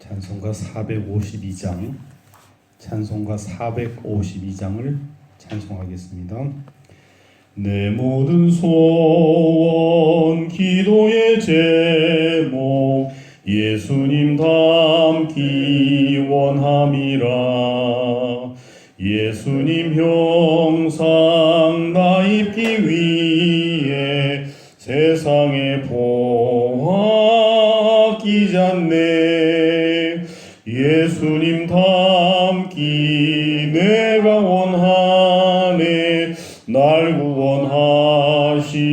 찬송가 452장, 찬송가 452장을 찬송하겠습니다. 내 모든 소원 기도의 제목 예수님 닮기 원함이라. 예수님 형상 나 입기 위해 세상에 보아 아끼잖네. 예수님 닮기 내가 원하네. 날 구원하신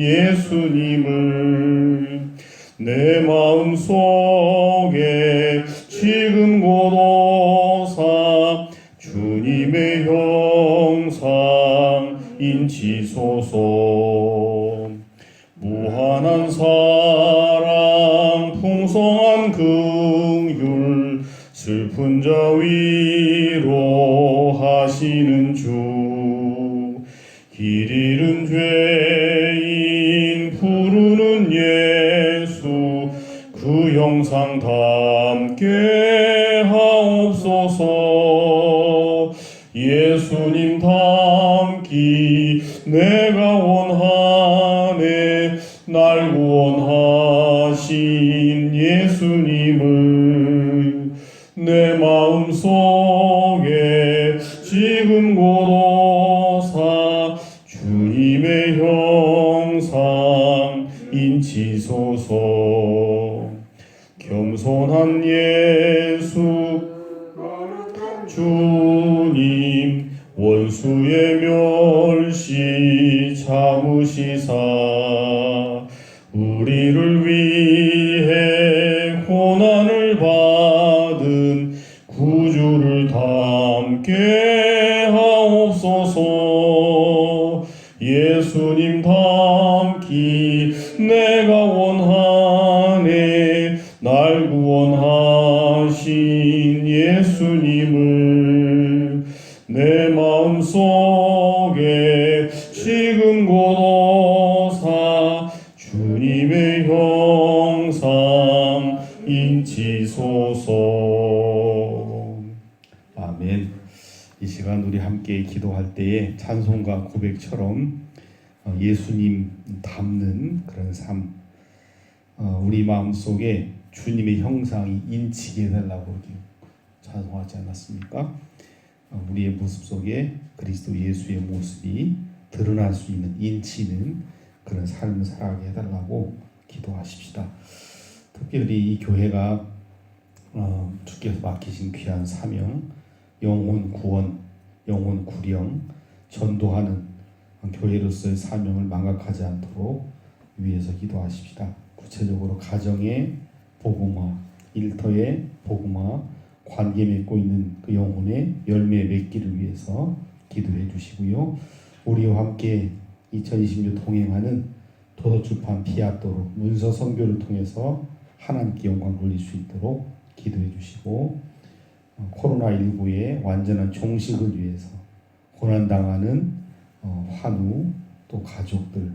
예수님을 내 마음속에 지금 고도사 주님의 형상 인치소서. 무한한 사랑 풍성한 긍휼 슬픈 자 위로하시는 주. 길 잃은 죄인 부르는 예수 그 형상 닮게 하옵소서. 예수님 닮기 내가 원하네. 날 구원하신 예수님을 내 마음속에 지금 고도사 주님의 형상 인치소서. 겸손한 예수 주님 원수의 멸시 참으시사 우리를 위해 고난을 받은 구주를 닮게 하옵소서. 예수님 닮기 내가 원하네. 날 구원하신 예수님을 내 마음속에 지금 고도사 주님의 형상 인치소서. 아멘. 이 시간 우리 함께 기도할 때에 찬송가 고백처럼 예수님 닮는 그런 삶, 우리 마음속에 주님의 형상이 인치게 해달라고 찬송하지 않았습니까? 우리의 모습 속에 그리스도 예수의 모습이 드러날 수 있는, 인치는 그런 삶을 살아가게 해달라고 기도하십시다. 특별히 이 교회가 주께서 맡기신 귀한 사명, 영혼 구원, 영혼 구령, 전도하는 교회로서의 사명을 망각하지 않도록 위해서 기도하십시다. 구체적으로 가정의 복음화, 일터의 복음화, 관계 맺고 있는 그 영혼의 열매 맺기를 위해서 기도해 주시고요. 우리와 함께 2020년 동행하는 도서출판 비아도로 문서 선교를 통해서 하나님께 영광 돌릴 수 있도록 기도해 주시고, 코로나19의 완전한 종식을 위해서 고난당하는 환우, 또 가족들,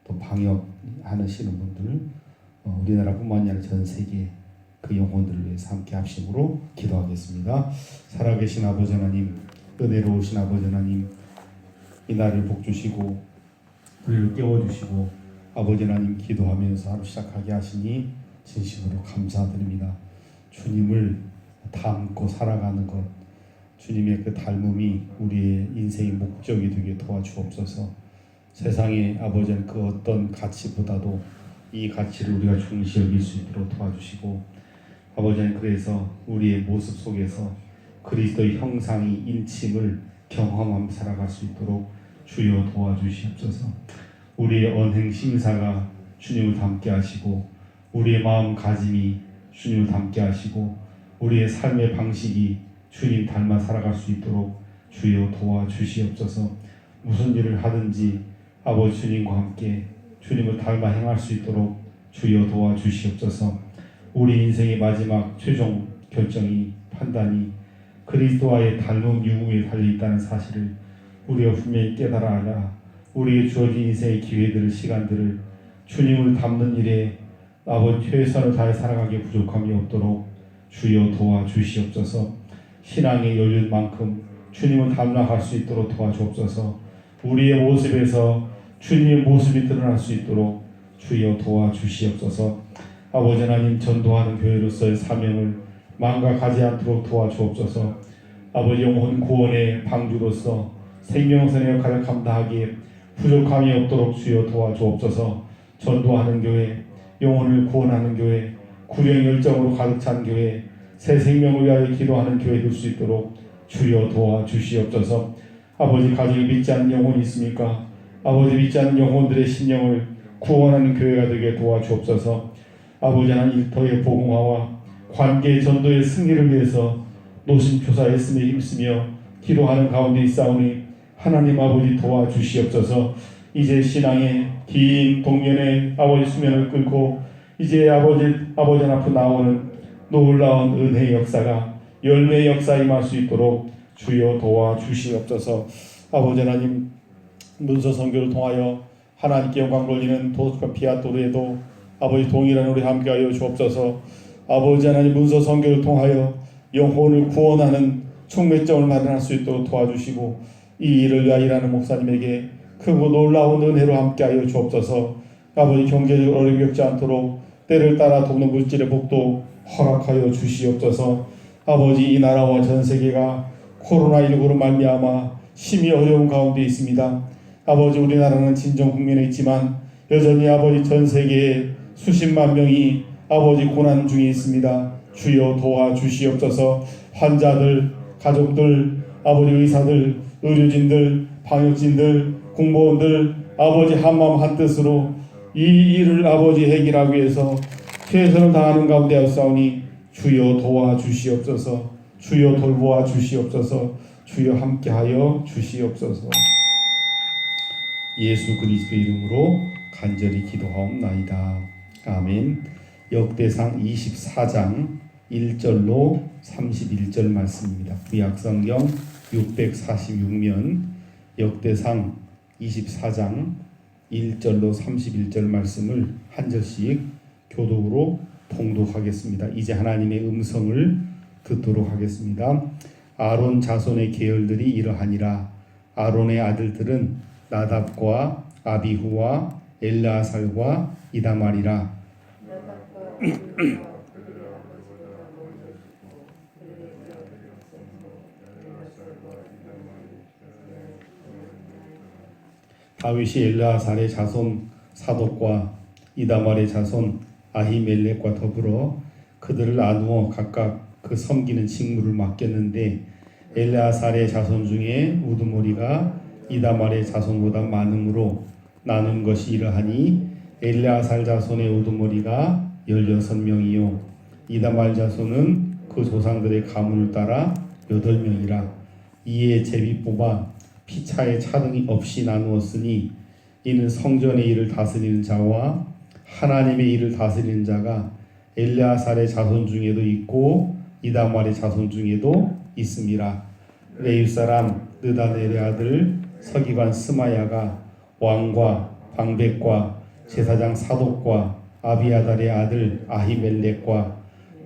또 방역하시는 분들, 우리나라뿐만 아니라 전 세계 그 영혼들을 위해서 함께 합심으로 기도하겠습니다. 살아계신 아버지 하나님, 은혜로우신 아버지 하나님, 이 날을 복 주시고 우리를 깨워주시고 아버지 하나님 기도하면서 하루 시작하게 하시니 진심으로 감사드립니다. 주님을 닮고 살아가는 것, 주님의 그 닮음이 우리의 인생의 목적이 되게 도와주옵소서. 세상에 아버지는 그 어떤 가치보다도 이 가치를 우리가 중시 여길 수 있도록 도와주시고, 아버지는 그래서 우리의 모습 속에서 그리스도의 형상이 인침을 경험하며 살아갈 수 있도록 주여 도와주시옵소서. 우리의 언행 심사가 주님을 닮게 하시고, 우리의 마음가짐이 주님을 닮게 하시고, 우리의 삶의 방식이 주님 닮아 살아갈 수 있도록 주여 도와주시옵소서. 무슨 일을 하든지 아버지 주님과 함께 주님을 닮아 행할 수 있도록 주여 도와주시옵소서. 우리 인생의 마지막 최종 결정이, 판단이 그리스도와의 닮음 유무에 달려있다는 사실을 우리가 분명히 깨달아 알아 우리의 주어진 인생의 기회들을, 시간들을 주님을 닮는 일에 아버지 최선을 다해 살아가기에 부족함이 없도록 주여 도와주시옵소서. 신앙의 연륜만큼 주님을 담락할 수 있도록 도와주옵소서. 우리의 모습에서 주님의 모습이 드러날 수 있도록 주여 도와주시옵소서. 아버지 하나님, 전도하는 교회로서의 사명을 망각하지 않도록 도와주옵소서. 아버지, 영혼 구원의 방주로서 생명선의 역할을 감당하기에 부족함이 없도록 주여 도와주옵소서. 전도하는 교회, 영혼을 구원하는 교회, 구령 열정으로 가득 찬 교회, 새 생명을 위하여 기도하는 교회 될 수 있도록 주여 도와주시옵소서. 아버지, 가정에 믿지 않는 영혼이 있습니까? 아버지, 믿지 않는 영혼들의 심령을 구원하는 교회가 되게 도와주옵소서. 아버지 하나님, 일터의 복음화와 관계의 전도의 승리를 위해서 노심초사의 애씀에 힘쓰며 기도하는 가운데 있사오니 하나님 아버지 도와주시옵소서. 이제 신앙의 긴 동면의 아버지 수면을 끊고 이제 아버지 앞으로 나오는 놀라운 은혜의 역사가 열매의 역사에 임할 수 있도록 주여 도와주시옵소서. 아버지 하나님, 문서 선교를 통하여 하나님께 영광 돌리는 도스과 피아토르에도 아버지 동일한 우리 함께하여 주옵소서. 아버지 하나님, 문서 선교를 통하여 영혼을 구원하는 총매점을 마련할 수 있도록 도와주시고 이 일을 위하여 일하는 목사님에게 크고 놀라운 은혜로 함께하여 주옵소서. 아버지, 경제적으로 어려움이 겪지 않도록 때를 따라 돕는 물질의 복도 허락하여 주시옵소서. 아버지, 이 나라와 전 세계가 코로나19로 말미암아 심히 어려운 가운데 있습니다. 아버지, 우리나라는 진정 국면에 있지만 여전히 아버지 전 세계에 수십만 명이 아버지 고난 중에 있습니다. 주여 도와주시옵소서. 환자들, 가족들, 아버지 의사들, 의료진들, 방역진들, 공무원들 아버지 한마음 한뜻으로 이 일을 아버지 해결하기 위해서 최선을 다하는 가운데 하옵사오니 주여 도와주시옵소서. 주여 돌보아 주시옵소서. 주여 함께하여 주시옵소서. 예수 그리스도의 이름으로 간절히 기도하옵나이다. 아멘. 역대상 24장 1절로 31절 말씀입니다. 구약성경 646면 역대상 24장 1절로 31절 말씀을 한 절씩 교독으로 통독하겠습니다. 이제 하나님의 음성을 듣도록 하겠습니다. 아론 자손의 계열들이 이러하니라. 아론의 아들들은 나답과 아비후와 엘르아살과 이다말이라. 다윗이 엘르아살의 자손 사독과 이다말의 자손 아히멜렉과 더불어 그들을 나누어 각각 그 섬기는 직무를 맡겼는데 엘르아살의 자손 중에 우두머리가 이다말의 자손보다 많으므로 나눈 것이 이러하니 엘르아살 자손의 우두머리가 16명이요 이다말 자손은 그 조상들의 가문을 따라 8명이라. 이에 제비 뽑아 피차의 차등이 없이 나누었으니 이는 성전의 일을 다스리는 자와 하나님의 일을 다스리는 자가 엘르아살의 자손 중에도 있고 이다말의 자손 중에도 있음이라. 레위 사람 느다넬의 아들 서기관 스마야가 왕과 방백과 제사장 사독과 아비아달의 아들 아히멜렉과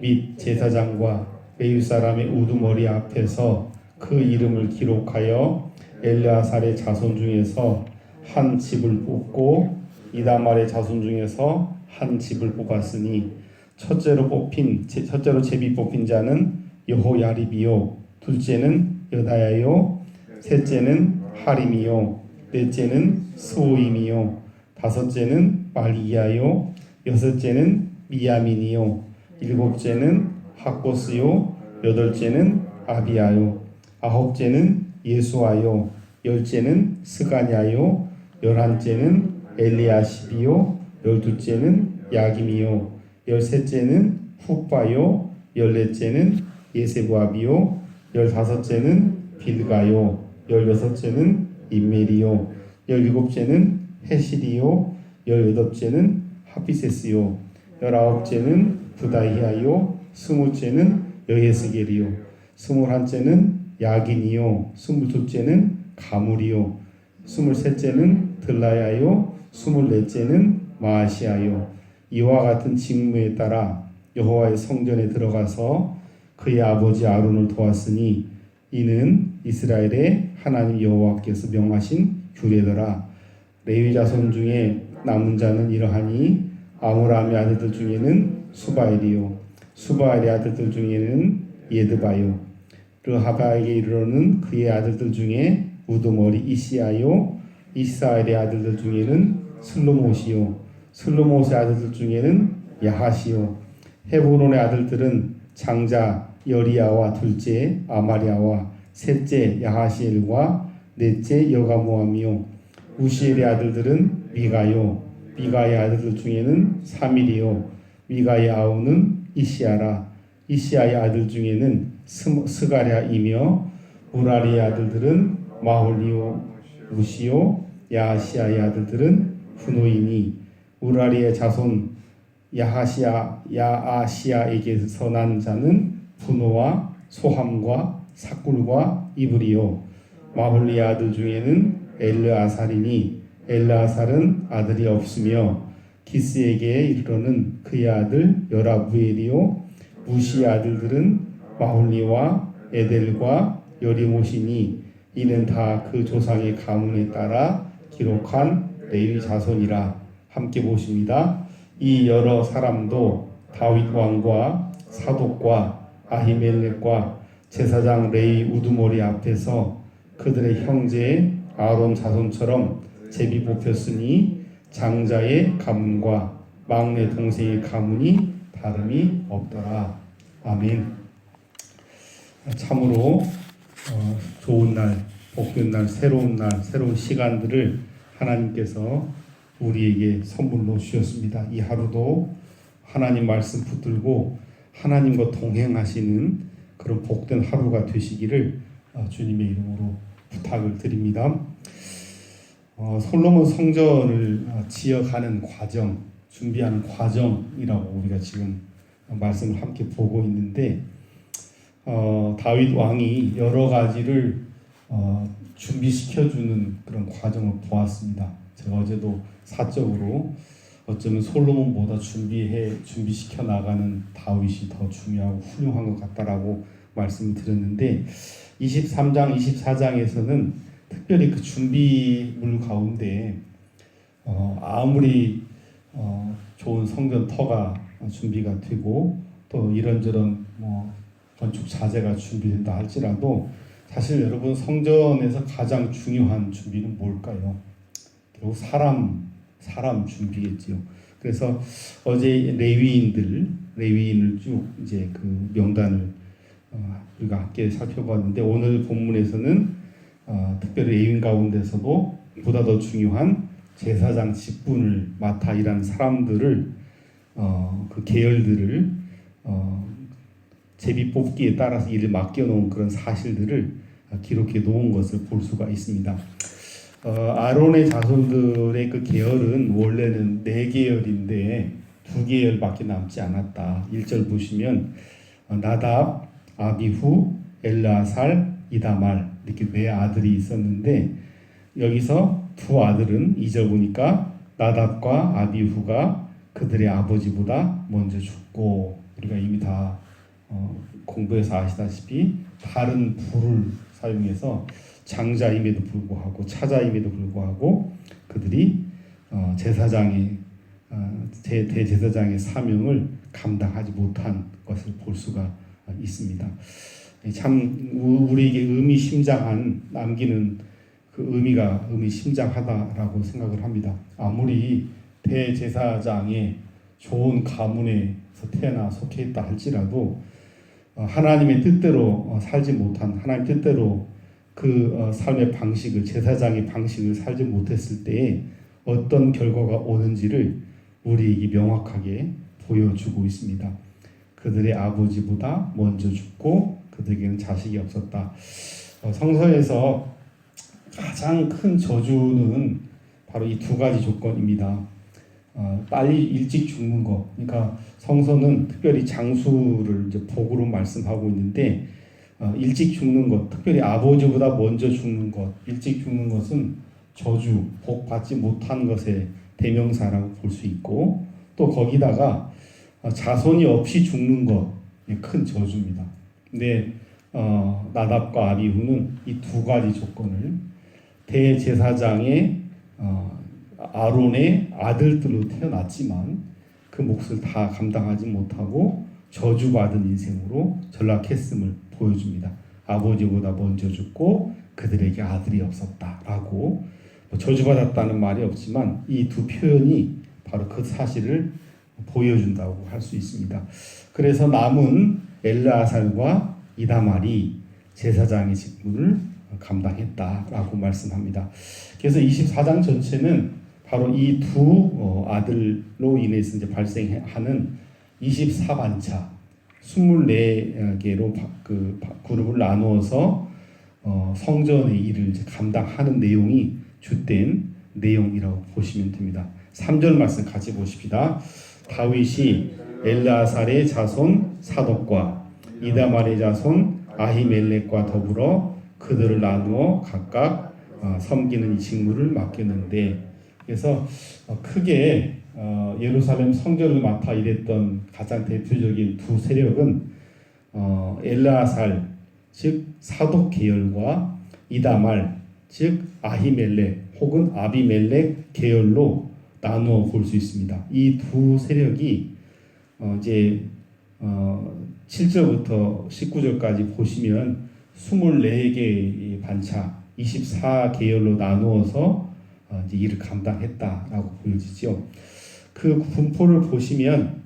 및 제사장과 레위 사람의 우두머리 앞에서 그 이름을 기록하여 엘르아살의 자손 중에서 한 집을 뽑고 이다말의 자손 중에서 한 집을 뽑았으니 첫째로 제비 뽑힌 자는 여호야립이요 둘째는 여다야요 셋째는 하림이요 넷째는 스오임이요 다섯째는 말기야요 여섯째는 미야민이요 일곱째는 학고스요 여덟째는 아비야요 아홉째는 예수아요 열째는 스가냐요 열한째는 엘리아십이요 열둘째는 야김이요 열셋째는 훅바요 열넷째는 예세부압이요 열다섯째는 빌가요 열여섯째는 임멜이요 열일곱째는 헤실이요 열여덟째는 하피세스요 열아홉째는 부다히아요 스물째는 여예스겔이요 스물한째는 야긴이요 스물둘째는 가물이요 스물셋째는 들라야요 스물넷째는 마아시아요 이와 같은 직무에 따라 여호와의 성전에 들어가서 그의 아버지 아론을 도왔으니 이는 이스라엘의 하나님 여호와께서 명하신 규례더라. 레위 자손 중에 남은 자는 이러하니 아므람의 아들들 중에는 수바엘이요 수바엘의 아들들 중에는 예드바요 르하바에게 이르러는 그의 아들들 중에 우두머리 이시아요 이스라엘의 아들들 중에는 슬로못이요 슬로못의 아들들 중에는 야하시요 헤브론의 아들들은 장자 여리야와 둘째 아마리아와 셋째 야하시엘과 넷째 여가모함이요 우시엘의 아들들은 미가요 미가의 아들들 중에는 사밀이요 미가의 아우는 이시아라 이시아의 아들 중에는 스가랴이며 우라리의 아들들은 마홀리요 무시요 야하시아의 아들들은 후노이니 우라리의 자손 야아시아에게서 난 자는 분노와 소함과 사꿀과 이브리요 마홀리의 아들 중에는 엘르아살이니 엘르아살은 아들이 없으며 기스에게 이르러는 그의 아들 여라부엘이요 무시의 아들들은 마홀리와 에델과 여리못이니 이는 다 그 조상의 가문에 따라 기록한 레위 자손이라. 함께 보십니다. 이 여러 사람도 다윗 왕과 사독과 아히멜렉과 제사장 레위 우두머리 앞에서 그들의 형제 아론 자손처럼 제비 뽑혔으니 장자의 가문과 막내 동생의 가문이 다름이 없더라. 아멘. 참으로 좋은 날, 복된 날, 새로운 시간들을 하나님께서 우리에게 선물로 주셨습니다. 이 하루도 하나님 말씀 붙들고 하나님과 동행하시는 그런 복된 하루가 되시기를 주님의 이름으로 부탁을 드립니다. 솔로몬 성전을 지어가는 과정, 준비하는 과정이라고 우리가 지금 말씀을 함께 보고 있는데 다윗 왕이 여러 가지를 준비시켜주는 그런 과정을 보았습니다. 제가 어제도 사적으로 어쩌면 솔로몬보다 준비시켜 나가는 다윗이 더 중요하고 훌륭한 것 같다라고 말씀을 드렸는데 23장, 24장에서는 특별히 그 준비물 가운데 아무리 좋은 성전 터가 준비가 되고 또 이런저런 건축 자재가 준비된다 할지라도 사실 여러분 성전에서 가장 중요한 준비는 뭘까요? 결국 사람 준비겠지요. 그래서 어제 레위인을 쭉 이제 그 명단을 우리가 함께 살펴봤는데 오늘 본문에서는 특별히 레위인 가운데서도 보다 더 중요한 제사장 직분을 맡아 일하는 사람들을 그 계열들을 제비 뽑기에 따라서 일을 맡겨놓은 그런 사실들을 기록해 놓은 것을 볼 수가 있습니다. 아론의 자손들의 그 계열은 원래는 4계열인데 2계열밖에 남지 않았다. 1절 보시면 나답, 아비후, 엘르아살, 이다말 이렇게 4아들이 있었는데 여기서 2아들은 2절 보니까 나답과 아비후가 그들의 아버지보다 먼저 죽고 우리가 이미 다 공부해서 아시다시피 다른 부를 사용해서 장자임에도 불구하고 차자임에도 불구하고 그들이 대제사장의 사명을 감당하지 못한 것을 볼 수가 있습니다. 참 우리에게 의미심장한 남기는 그 의미심장하다라고 생각을 합니다. 아무리 대제사장의 좋은 가문에서 태어나 속해 있다 할지라도 하나님의 뜻대로 살지 못한 하나님 뜻대로 그 삶의 방식을 제사장의 방식을 살지 못했을 때에 어떤 결과가 오는지를 우리에게 명확하게 보여주고 있습니다. 그들의 아버지보다 먼저 죽고 그들에게는 자식이 없었다. 성서에서 가장 큰 저주는 바로 이 2가지 조건입니다. 빨리 일찍 죽는 것. 그러니까 성서는 특별히 장수를 이제 복으로 말씀하고 있는데 일찍 죽는 것, 특별히 아버지보다 먼저 죽는 것, 일찍 죽는 것은 저주, 복 받지 못한 것의 대명사라고 볼 수 있고 또 거기다가 자손이 없이 죽는 것, 큰 저주입니다. 근데 나답과 아비후는 이 두 가지 조건을 대제사장의 아론의 아들들로 태어났지만 그 몫을 다 감당하지 못하고 저주받은 인생으로 전락했음을 보여줍니다. 아버지보다 먼저 죽고 그들에게 아들이 없었다라고, 저주받았다는 말이 없지만 이 두 표현이 바로 그 사실을 보여준다고 할 수 있습니다. 그래서 남은 엘르아살과 이다말이 제사장의 직분을 감당했다라고 말씀합니다. 그래서 24장 전체는 바로 이 두 아들로 인해서 이제 발생하는 24반차 24개로 그 그룹을 나누어서 성전의 일을 이제 감당하는 내용이 주된 내용이라고 보시면 됩니다. 3절 말씀 같이 보십시다. 다윗이 엘르아살의 자손 사독과 이다말의 자손 아히멜렉과 더불어 그들을 나누어 각각 섬기는 이 직무를 맡겼는데, 그래서 크게 예루살렘 성전을 맡아 일했던 가장 대표적인 두 세력은 엘르아살 즉 사독 계열과 이다말 즉 아히멜렉 혹은 아비멜렉 계열로 나누어 볼 수 있습니다. 이 두 세력이 이제 7절부터 19절까지 보시면 24개의 반차 24계열로 나누어서 이제 일을 감당했다라고 보여지죠. 그 분포를 보시면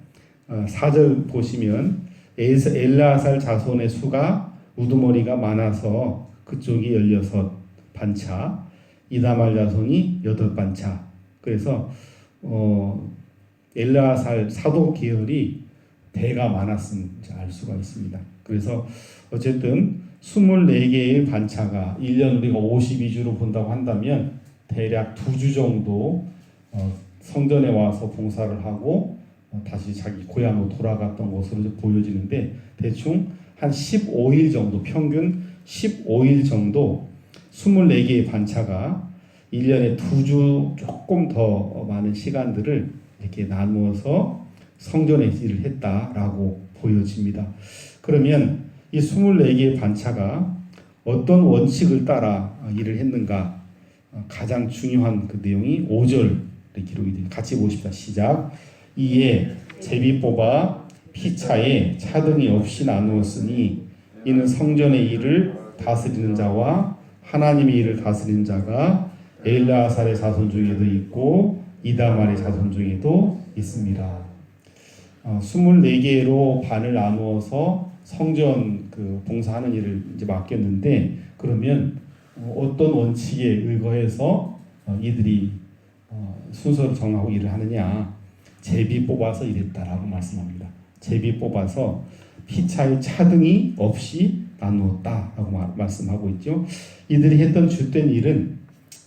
4절 보시면 엘르아살 자손의 수가 우두머리가 많아서 그쪽이 16반차, 이다말 자손이 8반차. 그래서 엘르아살 사독 계열이 대가 많았음을 알 수가 있습니다. 그래서 어쨌든 24개의 반차가 1년 우리가 52주로 본다고 한다면 대략 2주 정도 성전에 와서 봉사를 하고 다시 자기 고향으로 돌아갔던 것으로 보여지는데, 대충 한 15일 정도, 평균 15일 정도 24개의 반차가 1년에 2주 조금 더 많은 시간들을 이렇게 나누어서 성전에 일을 했다라고 보여집니다. 그러면 이 24개의 반차가 어떤 원칙을 따라 일을 했는가? 가장 중요한 그 내용이 5절에 기록이 됩니다. 같이 보십시다. 시작. 이에 제비 뽑아 피차에 차등이 없이 나누었으니 이는 성전의 일을 다스리는 자와 하나님의 일을 다스리는 자가 엘르아살의 자손 중에도 있고 이다말의 자손 중에도 있습니다. 24개로 반을 나누어서 성전 그 봉사하는 일을 이제 맡겼는데, 그러면 어떤 원칙에 의거해서 이들이 순서를 정하고 일을 하느냐? 제비 뽑아서 일했다라고 말씀합니다. 제비 뽑아서 피차의 차등이 없이 나누었다라고 말씀하고 있죠. 이들이 했던 주된 일은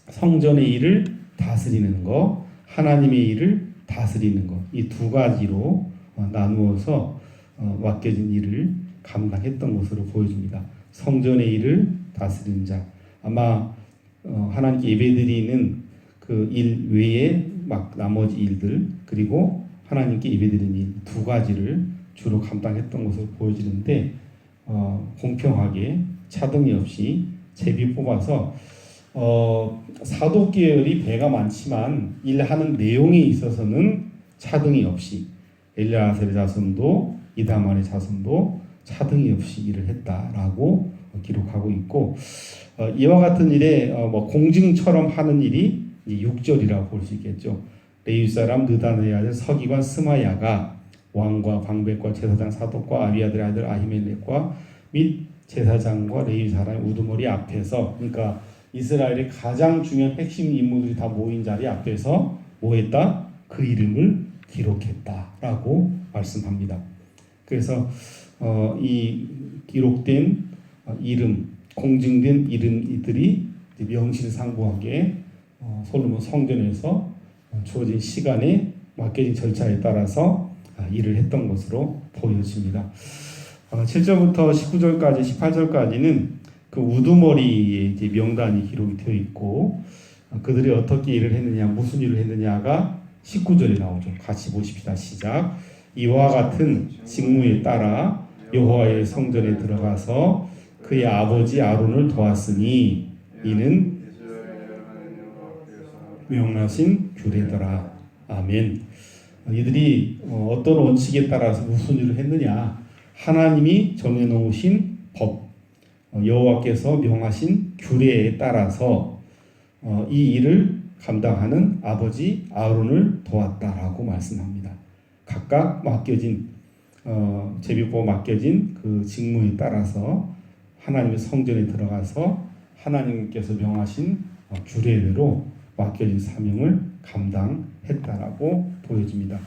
성전의 일을 다스리는 것, 하나님의 일을 다스리는 것, 이 두 가지로 나누어서 맡겨진 일을 감당했던 것으로 보여집니다. 성전의 일을 다스리는 자, 아마 하나님께 예배드리는 그 일 외에 막 나머지 일들, 그리고 하나님께 예배드리는 일 두 가지를 주로 감당했던 것으로 보여지는데, 공평하게 차등이 없이 제비 뽑아서 사독 계열이 배가 많지만 일하는 내용에 있어서는 차등이 없이 엘르아살의 자손도 이다말의 자손도 차등이 없이 일을 했다라고 기록하고 있고, 이와 같은 일에 공증처럼 하는 일이 6절이라고 볼 수 있겠죠. 레위 사람 느다네의 아들 서기관 스마야가 왕과 방백과 제사장 사독과 아비아들의 아들 아히멜렉과 및 제사장과 레위 사람 우두머리 앞에서, 그러니까 이스라엘의 가장 중요한 핵심 인물들이 다 모인 자리 앞에서 뭐 했다? 그 이름을 기록했다라고 말씀합니다. 그래서 이 기록된 이름, 공증된 이름들이 명실상부하게 솔로몬 성전에서 주어진 시간에 맡겨진 절차에 따라서 일을 했던 것으로 보여집니다. 7절부터 19절까지 18절까지는 그 우두머리의 이제 명단이 기록이 되어 있고, 그들이 어떻게 일을 했느냐, 무슨 일을 했느냐가 19절에 나오죠. 같이 보십시다. 시작. 이와 같은 직무에 따라 여호와의 성전에 들어가서 그의 아버지 아론을 도왔으니 이는 명하신 규례더라. 아멘. 이들이 어떤 원칙에 따라서 무슨 일을 했느냐? 하나님이 정해놓으신 법, 여호와께서 명하신 규례에 따라서 이 일을 감당하는 아버지 아론을 도왔다라고 말씀합니다. 각각 맡겨진 제비법 맡겨진 그 직무에 따라서 하나님의 성전에 들어가서 하나님께서 명하신 규례대로 맡겨진 사명을 감당했다라고 보여집니다.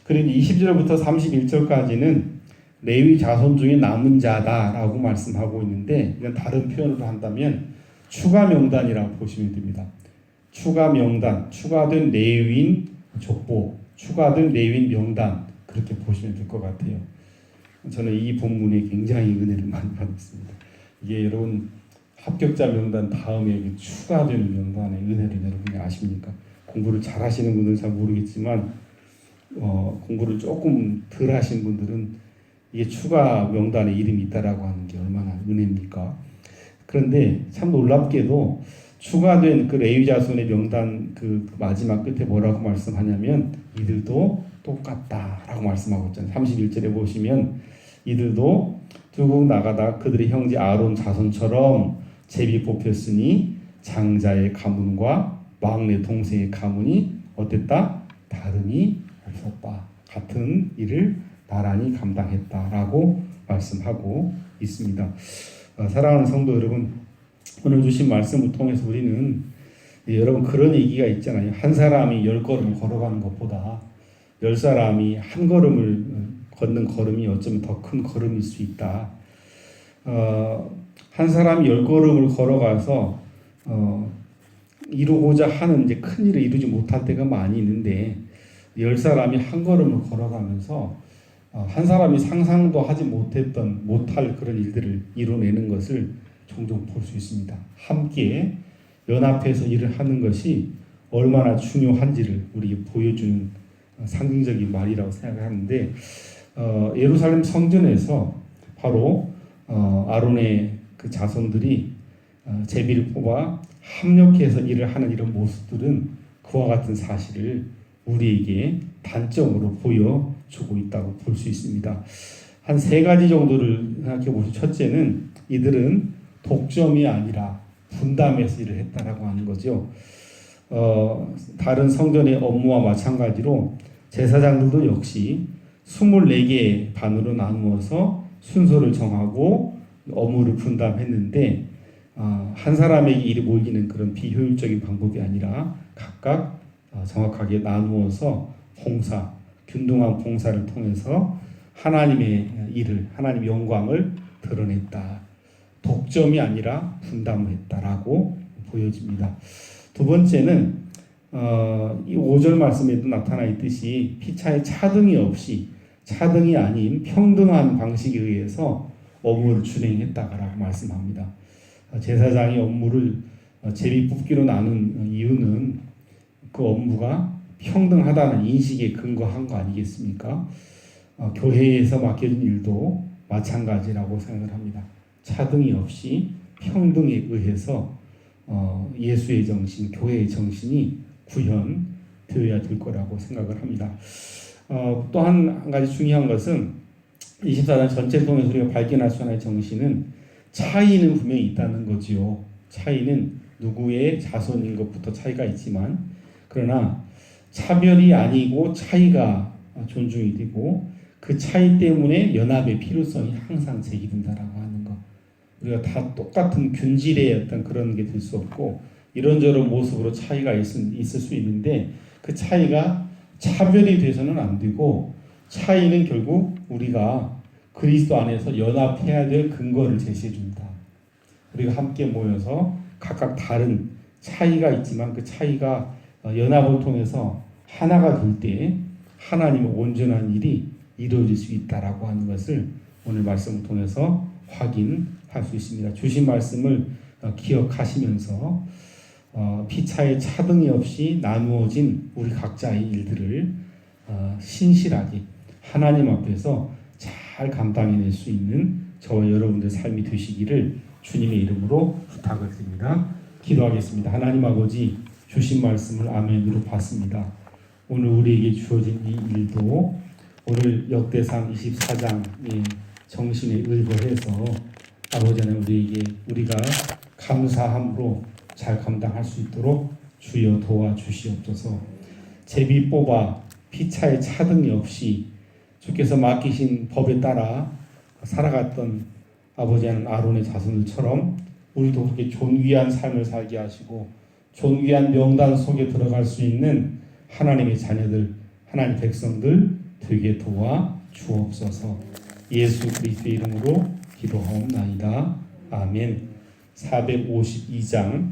그리고 20절부터 31절까지는 레위 자손 중에 남은 자다라고 말씀하고 있는데, 이건 다른 표현으로 한다면 추가 명단이라고 보시면 됩니다. 추가 명단, 추가된 레위인 족보, 추가된 레위인 명단, 그렇게 보시면 될 것 같아요. 저는 이 본문에 굉장히 은혜를 많이 받았습니다. 이게 여러분 합격자 명단 다음에 추가되는 명단의 은혜를 여러분이 아십니까? 공부를 잘 하시는 분들은 잘 모르겠지만 공부를 조금 덜 하신 분들은 이게 추가 명단에 이름이 있다라고 하는 게 얼마나 은혜입니까? 그런데 참 놀랍게도 추가된 그 레위 자손의 명단 그 마지막 끝에 뭐라고 말씀하냐면 이들도 똑같다라고 말씀하고 있잖아요. 31절에 보시면 이들도 두고 나가다 그들의 형제 아론 자손처럼 제비 뽑혔으니 장자의 가문과 막내 동생의 가문이 어땠다? 다름이 없었다. 같은 일을 나란히 감당했다라고 말씀하고 있습니다. 사랑하는 성도 여러분, 오늘 주신 말씀을 통해서 우리는 여러분 그런 얘기가 있잖아요. 한 사람이 10걸음을 걸어가는 것보다 10사람이 한 걸음을 걷는 걸음이 어쩌면 더 큰 걸음일 수 있다. 한 사람이 10걸음을 걸어가서 이루고자 하는 이제 큰 일을 이루지 못할 때가 많이 있는데 10사람이 한 걸음을 걸어가면서 한 사람이 상상도 하지 못할 그런 일들을 이뤄내는 것을 종종 볼 수 있습니다. 함께 연합해서 일을 하는 것이 얼마나 중요한지를 우리에게 보여주는 상징적인 말이라고 생각하는데 예루살렘 성전에서 바로 아론의 그 자손들이 제비를 뽑아 합력해서 일을 하는 이런 모습들은 그와 같은 사실을 우리에게 단점으로 보여주고 있다고 볼 수 있습니다. 한 3가지 정도를 생각해 보시죠. 첫째는 이들은 독점이 아니라 분담해서 일을 했다라고 하는 거죠. 다른 성전의 업무와 마찬가지로 제사장들도 역시 24개의 반으로 나누어서 순서를 정하고 업무를 분담했는데 한 사람에게 일이 몰리는 그런 비효율적인 방법이 아니라 각각 정확하게 나누어서 봉사, 균등한 봉사를 통해서 하나님의 일을, 하나님의 영광을 드러냈다. 독점이 아니라 분담을 했다라고 보여집니다. 두 번째는 이 5절 말씀에도 나타나 있듯이 피차에 차등이 없이 차등이 아닌 평등한 방식에 의해서 업무를 준행했다라고 말씀합니다. 제사장이 업무를 제비 뽑기로 나눈 이유는 그 업무가 평등하다는 인식에 근거한 거 아니겠습니까? 교회에서 맡겨진 일도 마찬가지라고 생각을 합니다. 차등이 없이 평등에 의해서 예수의 정신, 교회의 정신이 구현되어야 될 거라고 생각을 합니다. 또 한 가지 중요한 것은 24장 전체를 통해서 우리가 발견할 수 있는 정신은 차이는 분명히 있다는 거지요. 차이는 누구의 자손인 것부터 차이가 있지만 그러나 차별이 아니고 차이가 존중이 되고 그 차이 때문에 연합의 필요성이 항상 제기된다라고 하는 것. 우리가 다 똑같은 균질의 어떤 그런 게 될 수 없고 이런저런 모습으로 차이가 있을 수 있는데 그 차이가 차별이 돼서는 안 되고 차이는 결국 우리가 그리스도 안에서 연합해야 될 근거를 제시해 줍니다. 우리가 함께 모여서 각각 다른 차이가 있지만 그 차이가 연합을 통해서 하나가 될 때 하나님의 온전한 일이 이루어질 수 있다라고 하는 것을 오늘 말씀을 통해서 확인할 수 있습니다. 주신 말씀을 기억하시면서 피차의 차등이 없이 나누어진 우리 각자의 일들을 신실하게 하나님 앞에서 잘 감당해낼 수 있는 저와 여러분들의 삶이 되시기를 주님의 이름으로 부탁을 드립니다. 기도하겠습니다. 하나님 아버지, 주신 말씀을 아멘으로 받습니다. 오늘 우리에게 주어진 이 일도 오늘 역대상 24장의 정신에 의거해서 아버지 하나님 우리가 감사함으로 잘 감당할 수 있도록 주여 도와주시옵소서. 제비 뽑아 피차에 차등이 없이 주께서 맡기신 법에 따라 살아갔던 아버지 하나님 아론의 자손들처럼 우리도 그렇게 존귀한 삶을 살게 하시고 존귀한 명단 속에 들어갈 수 있는 하나님의 자녀들, 하나님 백성들 되게 도와 주옵소서. 예수 그리스도의 이름으로 기도하옵나이다. 아멘. 452장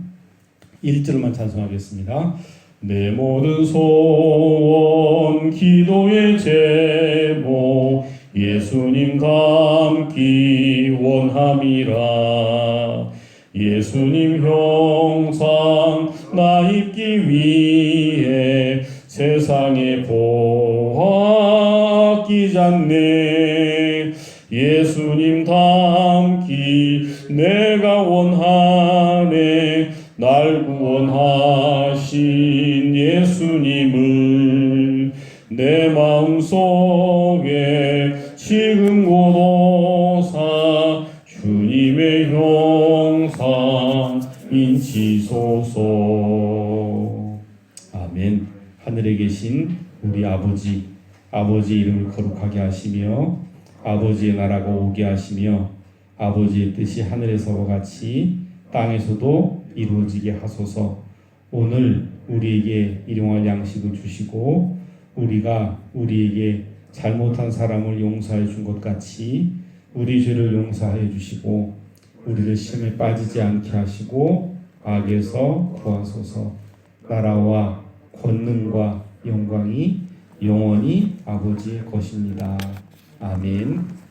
1절만 찬송하겠습니다. 내 모든 소원 기도의 제목 예수님 닮기 원함이라. 예수님 형상 나 입기 위해 세상에 보아 끼잖네. 예수님 닮기 내가 원하네. 날 구원하신 예수님을 내 마음속에 지금 고도사 주님의 형상 인치소서. 아멘. 하늘에 계신 우리 아버지 이름을 거룩하게 하시며 아버지의 나라가 오게 하시며 아버지의 뜻이 하늘에서와 같이 땅에서도 이루어지게 하소서. 오늘 우리에게 일용할 양식을 주시고 우리가 우리에게 잘못한 사람을 용서해 준 것 같이 우리 죄를 용서해 주시고 우리를 시험에 빠지지 않게 하시고 악에서 구하소서. 나라와 권능과 영광이 영원히 아버지의 것입니다. 아멘.